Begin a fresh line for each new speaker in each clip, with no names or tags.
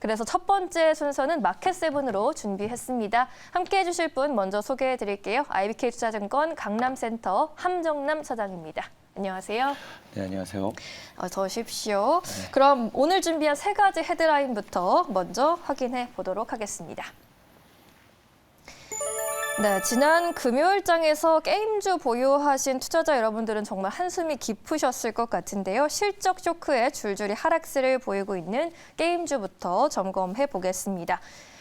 그래서 첫 번째 순서는 마켓세븐으로 준비했습니다. 함께해 주실 분 먼저 소개해 드릴게요. IBK투자증권 강남센터 함정남 차장입니다. 안녕하세요.
네, 안녕하세요.
어서 오십시오. 네. 그럼 오늘 준비한 세 가지 헤드라인부터 먼저 확인해 보도록 하겠습니다. 네, 지난 금요일장에서 게임주 보유하신 투자자 여러분들은 정말 한숨이 깊으셨을 것 같은데요. 실적 쇼크에 줄줄이 하락세를 보이고 있는 게임주부터 점검해 보겠습니다.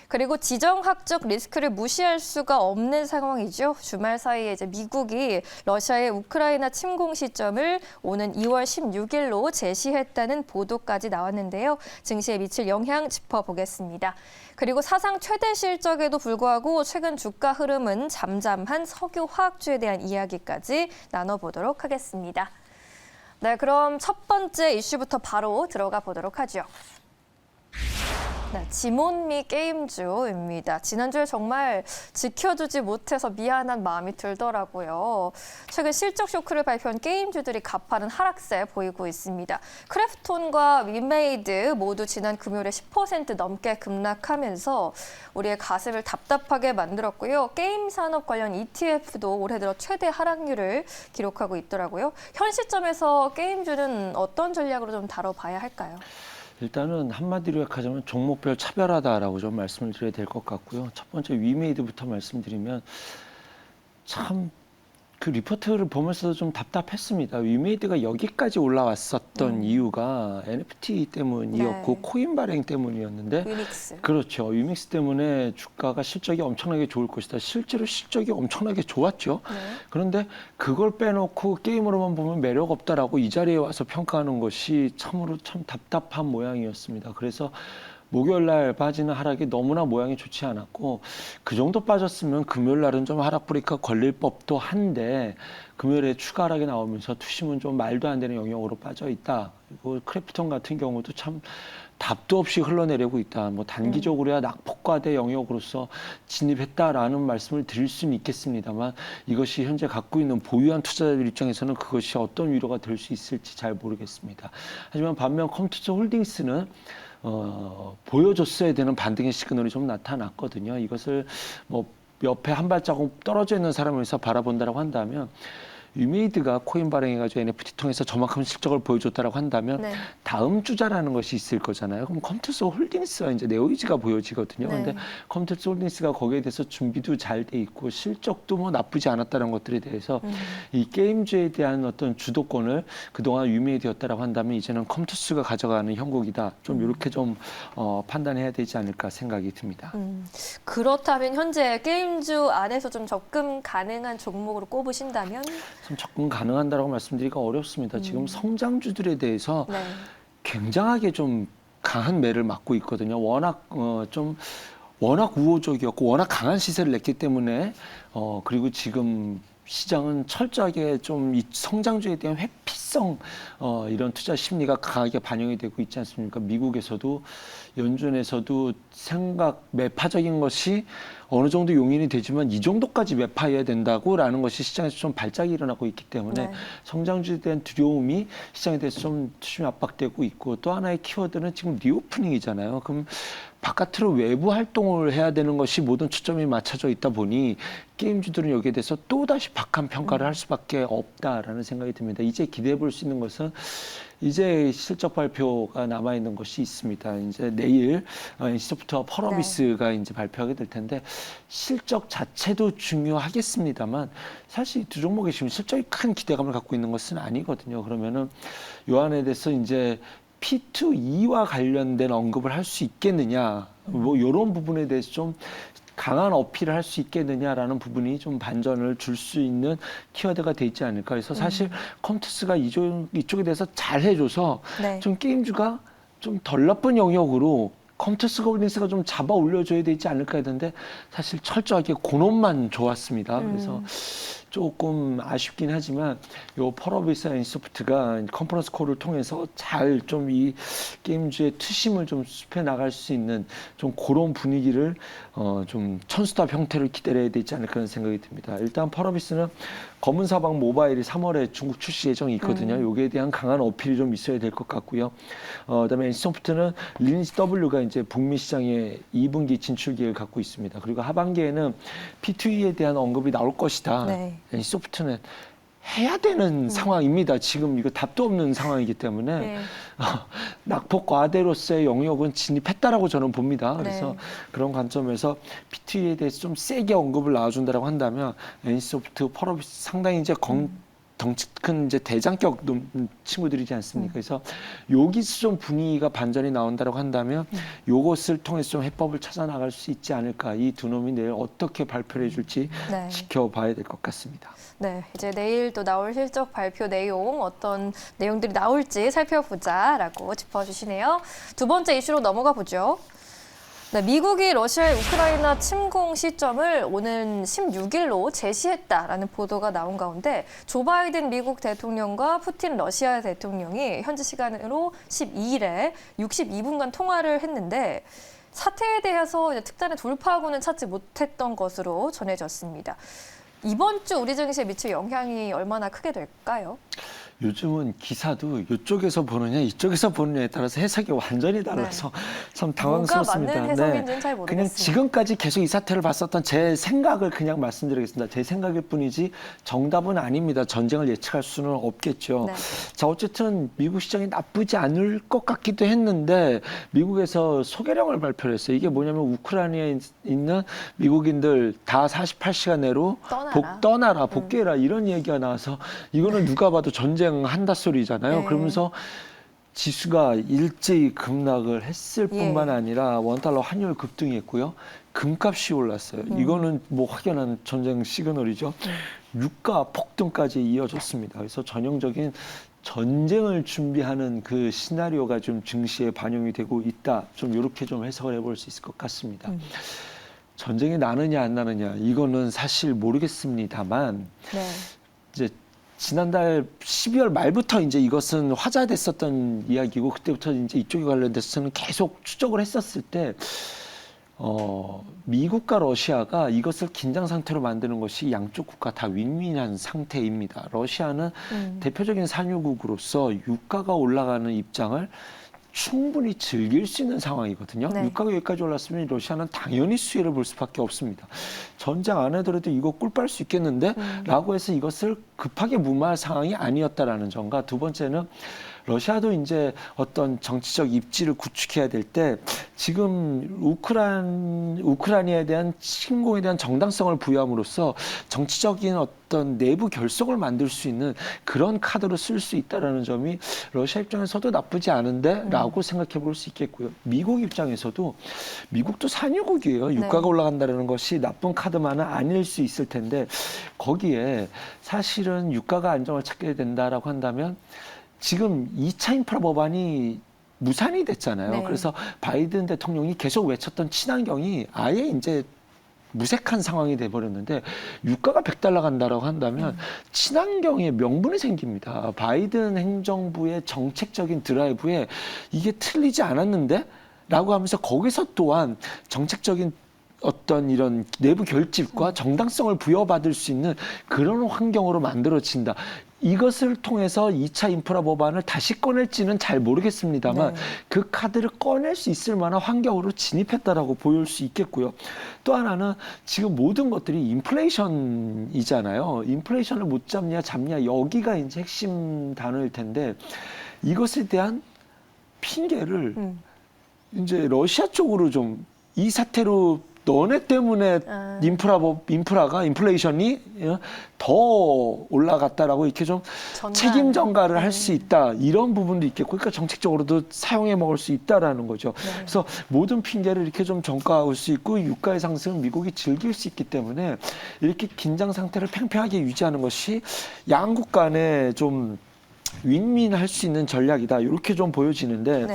그리고 지정학적 리스크를 무시할 수가 없는 상황이죠. 주말 사이에 이제 미국이 러시아의 우크라이나 침공 시점을 오는 2월 16일로 제시했다는 보도까지 나왔는데요. 증시에 미칠 영향 짚어보겠습니다. 그리고 사상 최대 실적에도 불구하고 최근 주가 흐름은 잠잠한 석유 화학주에 대한 이야기까지 나눠보도록 하겠습니다. 네, 그럼 첫 번째 이슈부터 바로 들어가 보도록 하죠. 네, 지몬미 게임주입니다. 지난주에 정말 지켜주지 못해서 미안한 마음이 들더라고요. 최근 실적 쇼크를 발표한 게임주들이 가파른 하락세 보이고 있습니다. 크래프톤과 위메이드 모두 지난 금요일에 10% 넘게 급락하면서 우리의 가슴을 답답하게 만들었고요. 게임 산업 관련 ETF도 올해 들어 최대 하락률을 기록하고 있더라고요. 현 시점에서 게임주는 어떤 전략으로 좀 다뤄봐야 할까요?
일단은 한마디로 하자면 종목별 차별화다라고 좀 말씀을 드려야 될 것 같고요. 첫 번째 위메이드부터 말씀드리면 참 그 리포트를 보면서도 좀 답답했습니다. 위메이드가 여기까지 올라왔었던 이유가 NFT 때문이었고
네.
코인 발행 때문이었는데
위믹스.
그렇죠. 위믹스 때문에 주가가 실적이 엄청나게 좋을 것이다. 실제로 실적이 엄청나게 좋았죠.
네.
그런데 그걸 빼놓고 게임으로만 보면 매력 없다라고 이 자리에 와서 평가하는 것이 참으로 참 답답한 모양이었습니다. 그래서 목요일 날 빠지는 하락이 너무나 모양이 좋지 않았고 그 정도 빠졌으면 금요일 날은 좀 하락 브레이크가 걸릴 법도 한데 금요일에 추가 하락이 나오면서 투심은 좀 말도 안 되는 영역으로 빠져 있다. 그리고 크래프톤 같은 경우도 참 답도 없이 흘러내리고 있다. 뭐 단기적으로야 낙폭과대 영역으로서 진입했다라는 말씀을 드릴 수는 있겠습니다만 이것이 현재 갖고 있는 보유한 투자자들 입장에서는 그것이 어떤 위로가 될 수 있을지 잘 모르겠습니다. 하지만 반면 컴투스 홀딩스는 보여줬어야 되는 반등의 시그널이 좀 나타났거든요. 이것을 뭐 옆에 한 발자국 떨어져 있는 사람에서 바라본다라고 한다면 위메이드가 코인 발행해가지고 NFT 통해서 저만큼 실적을 보여줬다라고 한다면
네.
다음 주자라는 것이 있을 거잖아요. 그럼 컴투스 홀딩스와 이제 네오이즈가 보여지거든요.
네.
근데 컴투스 홀딩스가 거기에 대해서 준비도 잘 돼 있고 실적도 뭐 나쁘지 않았다는 것들에 대해서 이 게임주에 대한 어떤 주도권을 그동안 위메이드였다라고 한다면 이제는 컴투스가 가져가는 형국이다. 좀 이렇게 좀 판단해야 되지 않을까 생각이 듭니다.
그렇다면 현재 게임주 안에서 좀 접근 가능한 종목으로 꼽으신다면?
참 접근 가능한다라고 말씀드리기가 어렵습니다. 지금 성장주들에 대해서
네.
굉장하게 좀 강한 매를 맞고 있거든요. 워낙 워낙 우호적이었고 워낙 강한 시세를 냈기 때문에 그리고 지금 시장은 철저하게 좀 이 성장주에 대한 회피성 이런 투자 심리가 강하게 반영이 되고 있지 않습니까? 미국에서도 연준에서도 매파적인 것이 어느 정도 용인이 되지만 이 정도까지 매파해야 된다고라는 것이 시장에서 좀 발작이 일어나고 있기 때문에
네.
성장주에 대한 두려움이 시장에 대해서 좀 투심이 압박되고 있고 또 하나의 키워드는 지금 리오프닝이잖아요. 그럼 바깥으로 외부 활동을 해야 되는 것이 모든 초점이 맞춰져 있다 보니 게임주들은 여기에 대해서 또다시 박한 평가를 할 수밖에 없다라는 생각이 듭니다. 이제 기대해 볼 수 있는 것은 이제 실적 발표가 남아 있는 것이 있습니다. 이제 내일 인스토프트와 펄어비스가 이제 발표하게 될 텐데 실적 자체도 중요하겠습니다만 사실 이 두 종목이 지금 실적이 큰 기대감을 갖고 있는 것은 아니거든요. 그러면은 요 안에 대해서 이제 P2E와 관련된 언급을 할 수 있겠느냐, 뭐 이런 부분에 대해서 좀 강한 어필을 할 수 있겠느냐라는 부분이 좀 반전을 줄 수 있는 키워드가 돼 있지 않을까. 그래서 사실 컴투스가 이쪽에 대해서 잘 해줘서
네.
좀 게임주가 좀 덜 나쁜 영역으로 컴투스 홀딩스가 좀 잡아 올려줘야 되지 않을까 했는데 사실 철저하게 그놈만 좋았습니다. 그래서 조금 아쉽긴 하지만 요 펄어비스와 NC소프트가 컨퍼런스 콜을 통해서 잘 좀 이 게임주의 투심을 좀 수습해 나갈 수 있는 좀 그런 분위기를 좀 천수답 형태를 기다려야 되지 않을까 하는 생각이 듭니다. 일단 펄어비스는 검은 사막 모바일이 3월에 중국 출시 예정이 있거든요. 여기에 대한 강한 어필이 좀 있어야 될 것 같고요. 그다음에 NC소프트는 리니지 W가 이제 북미 시장에 2분기 진출 기회를 갖고 있습니다. 그리고 하반기에는 P2E에 대한 언급이 나올 것이다.
네.
NC소프트는 해야 되는 상황입니다. 지금 이거 답도 없는 상황이기 때문에
네.
낙폭 과대로서의 영역은 진입했다라고 저는 봅니다. 그래서
네.
그런 관점에서 P2E에 대해서 좀 세게 언급을 나와준다라고 한다면 NC소프트, 펄어비스 상당히 이제 덩치 큰 이제 대장격 친구들이지 않습니까? 그래서 여기서 좀 분위기가 반전이 나온다라고 한다면 요것을 통해서 좀 해법을 찾아 나갈 수 있지 않을까. 이 두 놈이 내일 어떻게 발표를 해줄지
네.
지켜봐야 될 것 같습니다.
네, 이제 내일 또 나올 실적 발표 내용 어떤 내용들이 나올지 살펴보자라고 짚어주시네요. 두 번째 이슈로 넘어가 보죠. 네, 미국이 러시아의 우크라이나 침공 시점을 오는 16일로 제시했다라는 보도가 나온 가운데 조 바이든 미국 대통령과 푸틴 러시아 대통령이 현지 시간으로 12일에 62분간 통화를 했는데 사태에 대해서 이제 특단의 돌파구는 찾지 못했던 것으로 전해졌습니다. 이번 주 우리 증시에 미칠 영향이 얼마나 크게 될까요?
요즘은 기사도 이쪽에서 보느냐 이쪽에서 보느냐에 따라서 해석이 완전히 달라서 참 당황스럽습니다.
뭐가 맞는 해석인지는 잘 모르겠습니다.
그냥 지금까지 계속 이 사태를 봤었던 제 생각을 그냥 말씀드리겠습니다. 제 생각일 뿐이지 정답은 아닙니다. 전쟁을 예측할 수는 없겠죠.
네.
자, 어쨌든 미국 시장이 나쁘지 않을 것 같기도 했는데 미국에서 소개령을 발표를 했어요. 이게 뭐냐면 우크라이나에 있는 미국인들 다 48시간 내로 떠나라, 복귀해라 이런 얘기가 나와서 이거는 누가 봐도 전쟁 한다 소리잖아요.
네.
그러면서 지수가 일제히 급락을 했을 뿐만 아니라 원달러 환율 급등했고요. 금값이 올랐어요. 이거는 뭐 확연한 전쟁 시그널이죠. 유가 폭등까지 이어졌습니다. 그래서 전형적인 전쟁을 준비하는 그 시나리오가 좀 증시에 반영이 되고 있다. 좀 이렇게 좀 해석을 해볼 수 있을 것 같습니다. 전쟁이 나느냐 안 나느냐 이거는 사실 모르겠습니다만
네.
이제 지난달 12월 말부터 이제 이것은 화제됐었던 이야기고 그때부터 이제 이쪽에 관련돼서는 계속 추적을 했었을 때 미국과 러시아가 이것을 긴장 상태로 만드는 것이 양쪽 국가 다 윈윈한 상태입니다. 러시아는 대표적인 산유국으로서 유가가 올라가는 입장을 충분히 즐길 수 있는 상황이거든요.
네.
유가가 여기까지 올랐으면 러시아는 당연히 수혜를 볼 수밖에 없습니다. 전쟁 안 하더라도 이거 꿀 빨 수 있겠는데? 라고 해서 이것을 급하게 무마할 상황이 아니었다라는 점과 두 번째는 러시아도 이제 어떤 정치적 입지를 구축해야 될 때 지금 우크라이나에 대한 침공에 대한 정당성을 부여함으로써 정치적인 어떤 내부 결속을 만들 수 있는 그런 카드로 쓸 수 있다라는 점이 러시아 입장에서도 나쁘지 않은데라고 생각해 볼 수 있겠고요. 미국 입장에서도 미국도 산유국이에요. 유가가 올라간다는 것이 나쁜 카드만은 아닐 수 있을 텐데 거기에 사실은 유가가 안정을 찾게 된다라고 한다면 지금 2차 인프라 법안이 무산이 됐잖아요.
네.
그래서 바이든 대통령이 계속 외쳤던 친환경이 아예 이제 무색한 상황이 돼버렸는데 유가가 $100 간다라고 한다면 친환경의 명분이 생깁니다. 바이든 행정부의 정책적인 드라이브에 이게 틀리지 않았는데? 라고 하면서 거기서 또한 정책적인 어떤 이런 내부 결집과 정당성을 부여받을 수 있는 그런 환경으로 만들어진다. 이것을 통해서 2차 인프라 법안을 다시 꺼낼지는 잘 모르겠습니다만 그 카드를 꺼낼 수 있을 만한 환경으로 진입했다라고 보일 수 있겠고요. 또 하나는 지금 모든 것들이 인플레이션이잖아요. 인플레이션을 못 잡냐 여기가 이제 핵심 단어일 텐데 이것에 대한 핑계를 이제 러시아 쪽으로 좀 이 사태로 너네 때문에 인플레이션이 더 올라갔다라고 이렇게 좀 책임 전가를 할 수 있다. 이런 부분도 있겠고, 그러니까 정책적으로도 사용해 먹을 수 있다라는 거죠. 그래서 모든 핑계를 이렇게 좀 전가할 수 있고, 유가의 상승은 미국이 즐길 수 있기 때문에 이렇게 긴장 상태를 팽팽하게 유지하는 것이 양국 간에 좀 윈윈할 수 있는 전략이다. 이렇게 좀 보여지는데,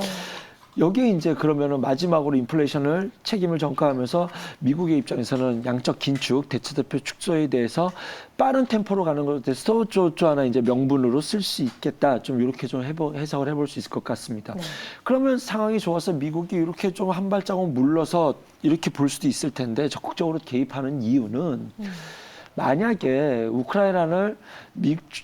여기에 이제 그러면은 마지막으로 인플레이션을 책임을 전가하면서 미국의 입장에서는 양적 긴축, 대체대표 축소에 대해서 빠른 템포로 가는 것에 대해서 또 하나 이제 명분으로 쓸 수 있겠다. 좀 이렇게 좀 해석을 해볼 수 있을 것 같습니다.
네.
그러면 상황이 좋아서 미국이 이렇게 좀 한 발자국 물러서 이렇게 볼 수도 있을 텐데 적극적으로 개입하는 이유는 만약에 우크라이나를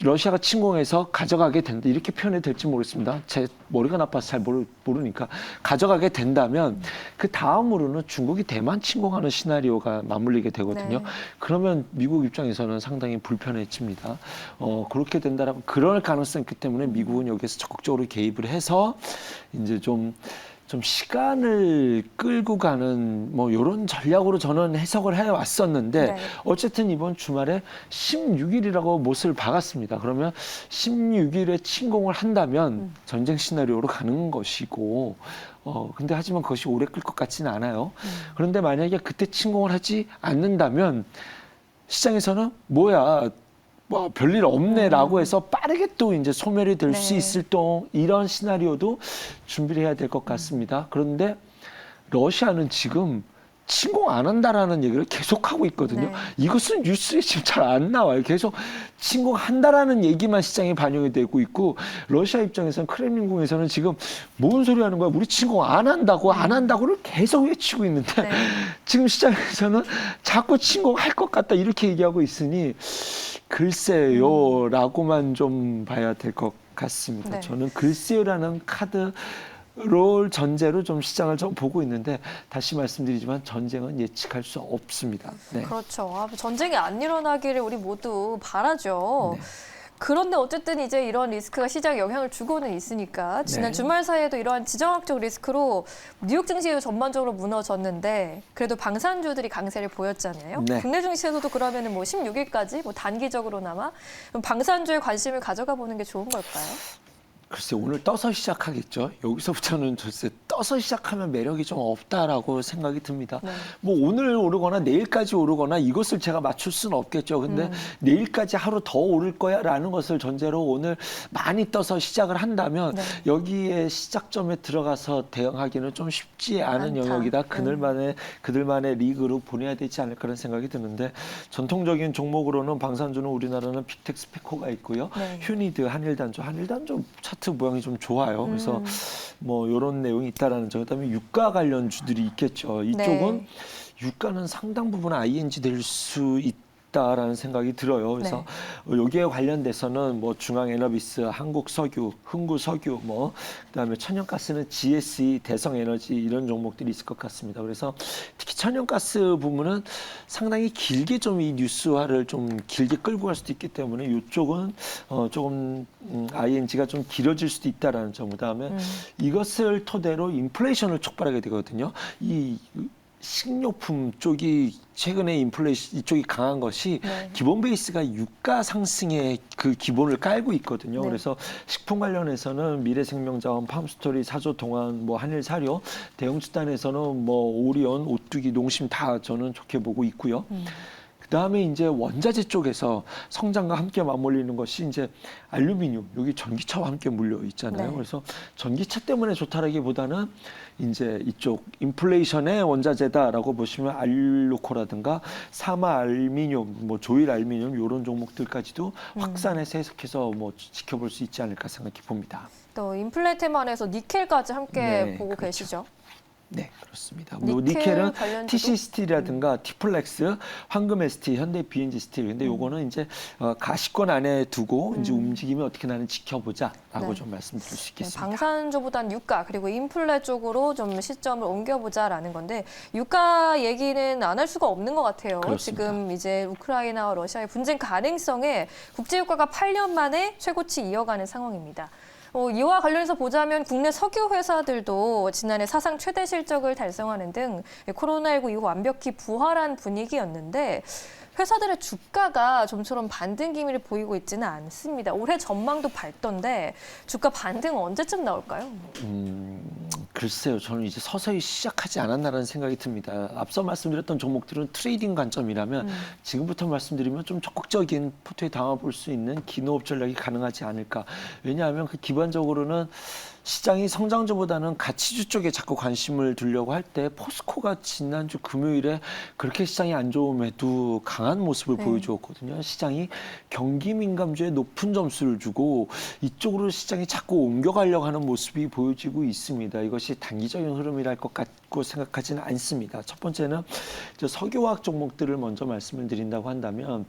러시아가 침공해서 가져가게 된다 이렇게 표현이 될지 모르겠습니다. 제 머리가 나빠서 잘 모르니까 가져가게 된다면 그 다음으로는 중국이 대만 침공하는 시나리오가 맞물리게 되거든요.
네.
그러면 미국 입장에서는 상당히 불편해집니다. 그렇게 된다라고 그럴 가능성이 있기 때문에 미국은 여기서 적극적으로 개입을 해서 이제 좀 시간을 끌고 가는 뭐 이런 전략으로 저는 해석을 해왔었는데
네.
어쨌든 이번 주말에 16일이라고 못을 박았습니다. 그러면 16일에 침공을 한다면 전쟁 시나리오로 가는 것이고 근데 하지만 그것이 오래 끌 것 같지는 않아요. 그런데 만약에 그때 침공을 하지 않는다면 시장에서는 뭐야 뭐 별일 없네라고 해서 빠르게 또 이제 소멸이 될 수
네.
있을 또 이런 시나리오도 준비를 해야 될 것 같습니다. 그런데 러시아는 지금 침공 안 한다라는 얘기를 계속하고 있거든요.
네.
이것은 뉴스에 지금 잘 안 나와요. 계속 침공한다라는 얘기만 시장에 반영이 되고 있고 러시아 입장에서는 크렘린궁에서는 지금 뭔 소리 하는 거야. 우리 침공 안 한다고를 계속 외치고 있는데
네.
지금 시장에서는 자꾸 침공할 것 같다 이렇게 얘기하고 있으니 글쎄요라고만 좀 봐야 될 것 같습니다.
네.
저는 글쎄요라는 카드 롤 전제로 좀 시장을 좀 보고 있는데 다시 말씀드리지만 전쟁은 예측할 수 없습니다. 네.
그렇죠. 전쟁이 안 일어나기를 우리 모두 바라죠.
네.
그런데 어쨌든 이제 이런 리스크가 시장에 영향을 주고는 있으니까 지난
네.
주말 사이에도 이러한 지정학적 리스크로 뉴욕 증시도 전반적으로 무너졌는데 그래도 방산주들이 강세를 보였잖아요.
네.
국내 증시에서도 그러면은 뭐 16일까지 뭐 단기적으로나마 방산주에 관심을 가져가 보는 게 좋은 걸까요?
글쎄 오늘 떠서 시작하겠죠. 여기서부터는 글쎄 떠서 시작하면 매력이 좀 없다라고 생각이 듭니다.
네.
뭐 오늘 오르거나 내일까지 오르거나 이것을 제가 맞출 수는 없겠죠. 근데 내일까지 하루 더 오를 거야라는 것을 전제로 오늘 많이 떠서 시작을 한다면
네.
여기에 시작점에 들어가서 대응하기는 좀 쉽지 않은
않다.
영역이다. 그들만의 리그로 보내야 되지 않을까 그런 생각이 드는데 전통적인 종목으로는 방산주는 우리나라는 빅텍 스페코가 있고요.
네.
휴니드, 한일단조 차트 모양이 좀 좋아요. 그래서 뭐 이런 내용이 있다라는 점. 그다음에 유가 관련주들이 있겠죠. 이쪽은
네.
유가는 상당 부분 ING 될 수 있다라는 생각이 들어요. 그래서 여기에 관련돼서는 뭐 중앙에너비스, 한국석유, 흥구석유, 뭐 그다음에 천연가스는 GSE, 대성에너지 이런 종목들이 있을 것 같습니다. 그래서 특히 천연가스 부분은 상당히 길게 좀 이 뉴스화를 좀 길게 끌고 갈 수도 있기 때문에 이쪽은 조금 ING가 좀 길어질 수도 있다라는 점. 그다음에 이것을 토대로 인플레이션을 촉발하게 되거든요. 이 식료품 쪽이 최근에 인플레이션 이쪽이 강한 것이
네.
기본 베이스가 유가 상승의 그 기본을 깔고 있거든요.
네.
그래서 식품 관련해서는 미래생명자원, 팜스토리, 사조동안, 뭐 한일사료, 대형수단에서는 뭐 오리온, 오뚜기, 농심 다 저는 좋게 보고 있고요. 그다음에 이제 원자재 쪽에서 성장과 함께 맞물리는 것이 이제 알루미늄, 여기 전기차와 함께 물려 있잖아요.
네.
그래서 전기차 때문에 좋다라기보다는 이제 이쪽 인플레이션의 원자재다라고 보시면 알루코라든가 사마 알미늄, 뭐 조일 알미늄 이런 종목들까지도 확산해서 해석해서 뭐 지켜볼 수 있지 않을까 생각해 봅니다.
또 인플레 테마에서 니켈까지 함께
네,
보고
그렇죠.
계시죠?
네, 그렇습니다.
니켈
니켈은
관련주도?
TC 스틸이라든가 티플렉스, 황금 ST, 현대 BNG 스틸. 근데 요거는 이제 가시권 안에 두고 이제 움직임이 어떻게 나는 지켜보자라고
네.
좀 말씀드릴 수
네,
있겠습니다.
방산주보단 유가 그리고 인플레 쪽으로 좀 시점을 옮겨보자라는 건데 유가 얘기는 안 할 수가 없는 것 같아요.
그렇습니다.
지금 이제 우크라이나와 러시아의 분쟁 가능성에 국제유가가 8년 만에 최고치 이어가는 상황입니다. 이와 관련해서 보자면 국내 석유 회사들도 지난해 사상 최대 실적을 달성하는 등 코로나19 이후 완벽히 부활한 분위기였는데 회사들의 주가가 좀처럼 반등 기미를 보이고 있지는 않습니다. 올해 전망도 밝던데 주가 반등은 언제쯤 나올까요?
글쎄요, 저는 이제 서서히 시작하지 않았나라는 생각이 듭니다. 앞서 말씀드렸던 종목들은 트레이딩 관점이라면 지금부터 말씀드리면 좀 적극적인 포트에 담아볼 수 있는 기노업 전략이 가능하지 않을까. 왜냐하면 그 기본적으로는 시장이 성장주보다는 가치주 쪽에 자꾸 관심을 두려고 할 때 포스코가 지난주 금요일에 그렇게 시장이 안 좋음에도 강한 모습을 보여주었거든요. 시장이 경기 민감주에 높은 점수를 주고 이쪽으로 시장이 자꾸 옮겨가려고 하는 모습이 보여지고 있습니다. 이것이 단기적인 흐름이랄 것 같고 생각하지는 않습니다. 첫 번째는 이제 석유화학 종목들을 먼저 말씀을 드린다고 한다면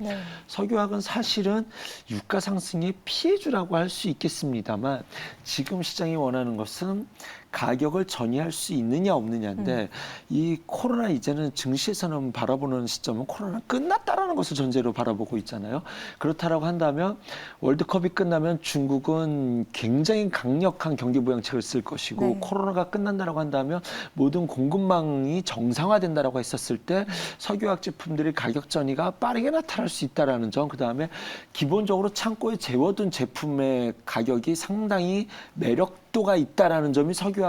석유화학은 사실은 유가 상승의 피해주라고 할 수 있겠습니다만 지금 시장이 원하는 것은 가격을 전이할 수 있느냐 없느냐인데 이 코로나 이제는 증시에서는 바라보는 시점은 코로나 끝났다라는 것을 전제로 바라보고 있잖아요. 그렇다라고 한다면 월드컵이 끝나면 중국은 굉장히 강력한 경기 부양책을 쓸 것이고 코로나가 끝난다라고 한다면 모든 공급망이 정상화된다라고 했었을 때 석유화학 제품들의 가격 전이가 빠르게 나타날 수 있다라는 점, 그다음에 기본적으로 창고에 재워둔 제품의 가격이 상당히 매력도가 있다라는 점이 석유화학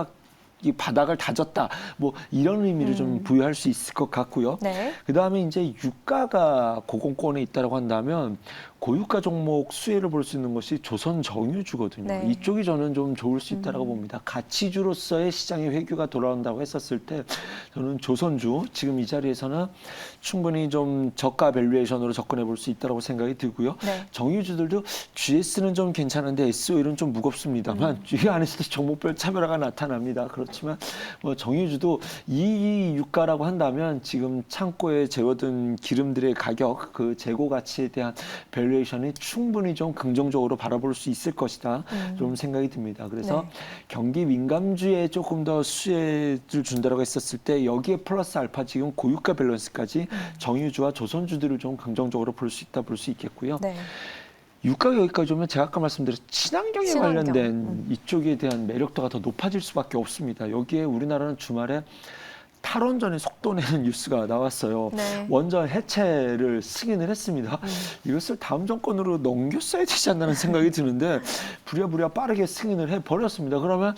이 바닥을 다졌다. 뭐 이런 의미를 좀 부여할 수 있을 것 같고요. 그다음에 이제 유가가 고공권에 있다라고 한다면 고유가 종목 수혜를 볼 수 있는 것이 조선 정유주거든요. 이쪽이 저는 좀 좋을 수 있다라고 봅니다. 가치주로서의 시장의 회귀가 돌아온다고 했었을 때 저는 조선주 지금 이 자리에서는 충분히 좀 저가 밸류에이션으로 접근해 볼 수 있다라고 생각이 들고요. 정유주들도 GS는 좀 괜찮은데 SO일은 좀 무겁습니다만 이 안에서도 종목별 차별화가 나타납니다. 그렇지만 뭐 정유주도 이 유가라고 한다면 지금 창고에 재워둔 기름들의 가격, 그 재고 가치에 대한 밸류에이션이 충분히 좀 긍정적으로 바라볼 수 있을 것이다. 좀 생각이 듭니다. 그래서 경기 민감주에 조금 더 수혜를 준다라고 했었을 때 여기에 플러스 알파 지금 고유가 밸런스까지 정유주와 조선주들을 좀 긍정적으로 볼 수 있다 볼 수 있겠고요. 유가가 여기까지 오면 제가 아까 말씀드린 친환경에 관련된 이쪽에 대한 매력도가 더 높아질 수밖에 없습니다. 여기에 우리나라는 주말에 탈원전의 속도 내는 뉴스가 나왔어요. 원전 해체를 승인을 했습니다. 이것을 다음 정권으로 넘겼어야 되지 않나는 생각이 드는데 부랴부랴 빠르게 승인을 해버렸습니다. 그러면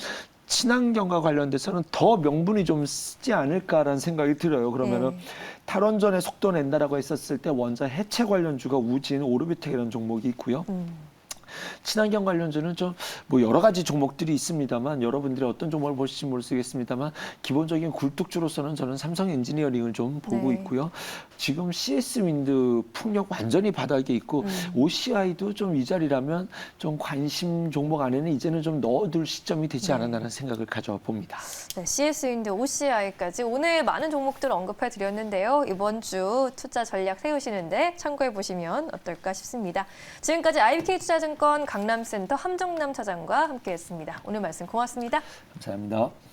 친환경과 관련돼서는 더 명분이 좀 쓰지 않을까라는 생각이 들어요. 그러면은 탈원전의 속도 낸다라고 했었을 때 원전 해체 관련주가 우진, 오르비텍이라는 종목이 있고요. 친환경 관련주는 좀 뭐 여러 가지 종목들이 있습니다만 여러분들이 어떤 종목을 보실지 모르겠습니다만 기본적인 굴뚝주로서는 저는 삼성 엔지니어링을 좀 보고 있고요. 지금 CS 윈드 풍력 완전히 바닥에 있고 OCI도 좀 이 자리라면 좀 관심 종목 안에는 이제는 좀 넣어둘 시점이 되지 않았나라는 생각을 가져와 봅니다.
CS 윈드 OCI까지 오늘 많은 종목들 언급해 드렸는데요. 이번 주 투자 전략 세우시는데 참고해 보시면 어떨까 싶습니다. 지금까지 IBK투자증권 강남센터 함정남 차장과 함께했습니다. 오늘 말씀 고맙습니다.
감사합니다.